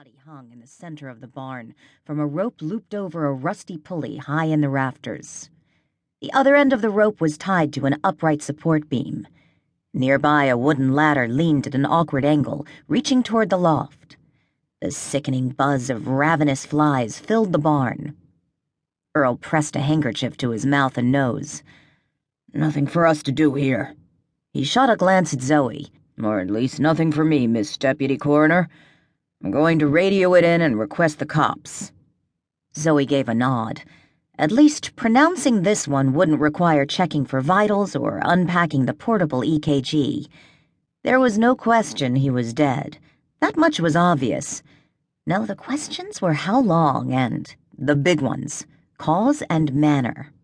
body hung in the center of the barn from a rope looped over a rusty pulley high in the rafters. The other end of the rope was tied to an upright support beam. Nearby, a wooden ladder leaned at an awkward angle, reaching toward the loft. The sickening buzz of ravenous flies filled the barn. Earl pressed a handkerchief to his mouth and nose. "Nothing for us to do here." He shot a glance at Zoe. "Or at least nothing for me, Miss Deputy Coroner. I'm going to radio it in and request the cops." Zoe gave a nod. At least pronouncing this one wouldn't require checking for vitals or unpacking the portable EKG. There was no question he was dead. That much was obvious. Now the questions were how long and, the big ones, cause and manner.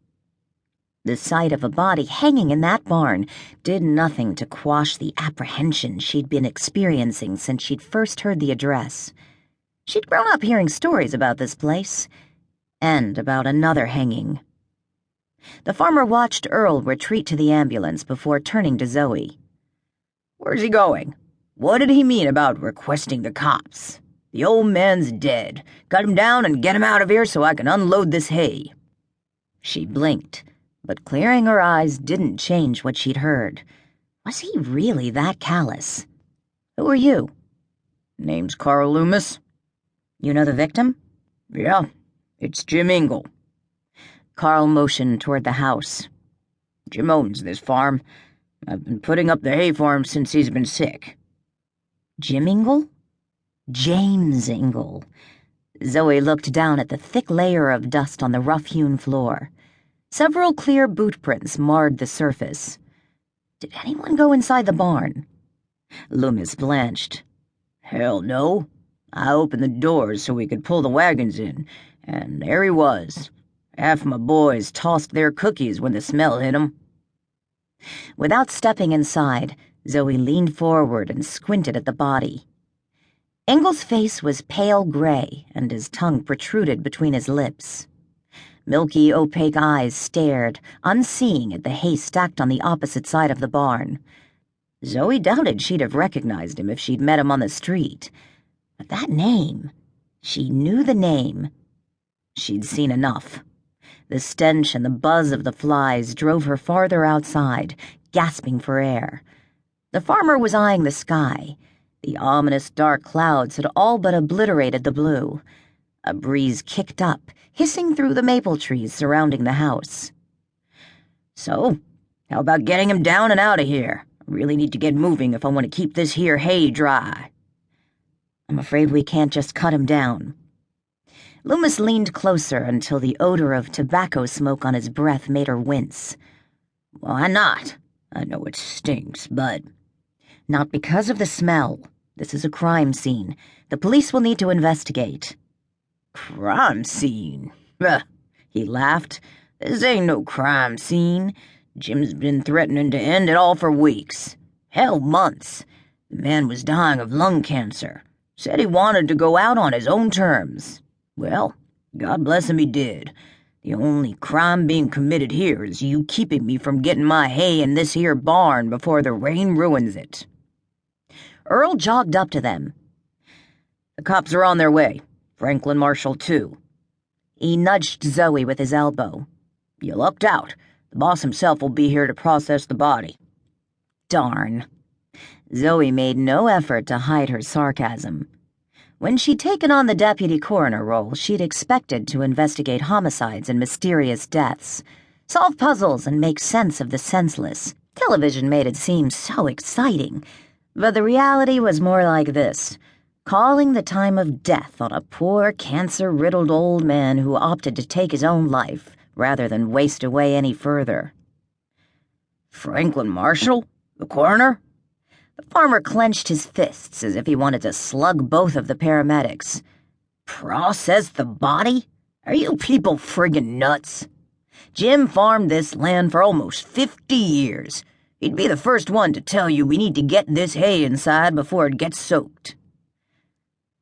The sight of a body hanging in that barn did nothing to quash the apprehension she'd been experiencing since she'd first heard the address. She'd grown up hearing stories about this place, and about another hanging. The farmer watched Earl retreat to the ambulance before turning to Zoe. "Where's he going? What did he mean about requesting the cops? The old man's dead. Cut him down and get him out of here so I can unload this hay." She blinked, but clearing her eyes didn't change what she'd heard. Was he really that callous? "Who are you?" "Name's Carl Loomis." "You know the victim?" "Yeah, it's Jim Ingle." Carl motioned toward the house. "Jim owns this farm. I've been putting up the hay for him since he's been sick." Jim Ingle? James Ingle. Zoe looked down at the thick layer of dust on the rough-hewn floor. Several clear boot prints marred the surface. Did anyone go inside the barn? Loomis blanched. "Hell no. I opened the doors so we could pull the wagons in, and there he was. Half my boys tossed their cookies when the smell hit 'em." Without stepping inside, Zoe leaned forward and squinted at the body. Ingle's face was pale gray, and his tongue protruded between his lips. Milky, opaque eyes stared, unseeing at the hay stacked on the opposite side of the barn. Zoe doubted she'd have recognized him if she'd met him on the street. But that name, she knew the name. She'd seen enough. The stench and the buzz of the flies drove her farther outside, gasping for air. The farmer was eyeing the sky. The ominous dark clouds had all but obliterated the blue. A breeze kicked up, hissing through the maple trees surrounding the house. "So, how about getting him down and out of here? I really need to get moving if I want to keep this here hay dry." "I'm afraid we can't just cut him down." Loomis leaned closer until the odor of tobacco smoke on his breath made her wince. "Why not? I know it stinks, but—" "Not because of the smell. This is a crime scene. The police will need to investigate." "Crime scene?" He laughed. "This ain't no crime scene. Jim's been threatening to end it all for weeks. Hell, months. The man was dying of lung cancer. Said he wanted to go out on his own terms. Well, God bless him, he did. The only crime being committed here is you keeping me from getting my hay in this here barn before the rain ruins it." Earl jogged up to them. "The cops are on their way. Franklin Marshall, too." He nudged Zoe with his elbow. "You lucked out. The boss himself will be here to process the body." Darn. Zoe made no effort to hide her sarcasm. When she'd taken on the deputy coroner role, she'd expected to investigate homicides and mysterious deaths, solve puzzles and make sense of the senseless. Television made it seem so exciting, but the reality was more like this: calling the time of death on a poor, cancer-riddled old man who opted to take his own life rather than waste away any further. "Franklin Marshall? The coroner?" The farmer clenched his fists as if he wanted to slug both of the paramedics. "Process the body? Are you people friggin' nuts? Jim farmed this land for almost 50 years. He'd be the first one to tell you we need to get this hay inside before it gets soaked."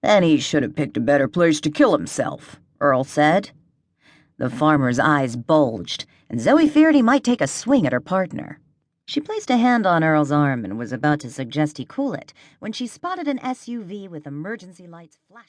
"Then he should have picked a better place to kill himself," Earl said. The farmer's eyes bulged, and Zoe feared he might take a swing at her partner. She placed a hand on Earl's arm and was about to suggest he cool it when she spotted an SUV with emergency lights flashing.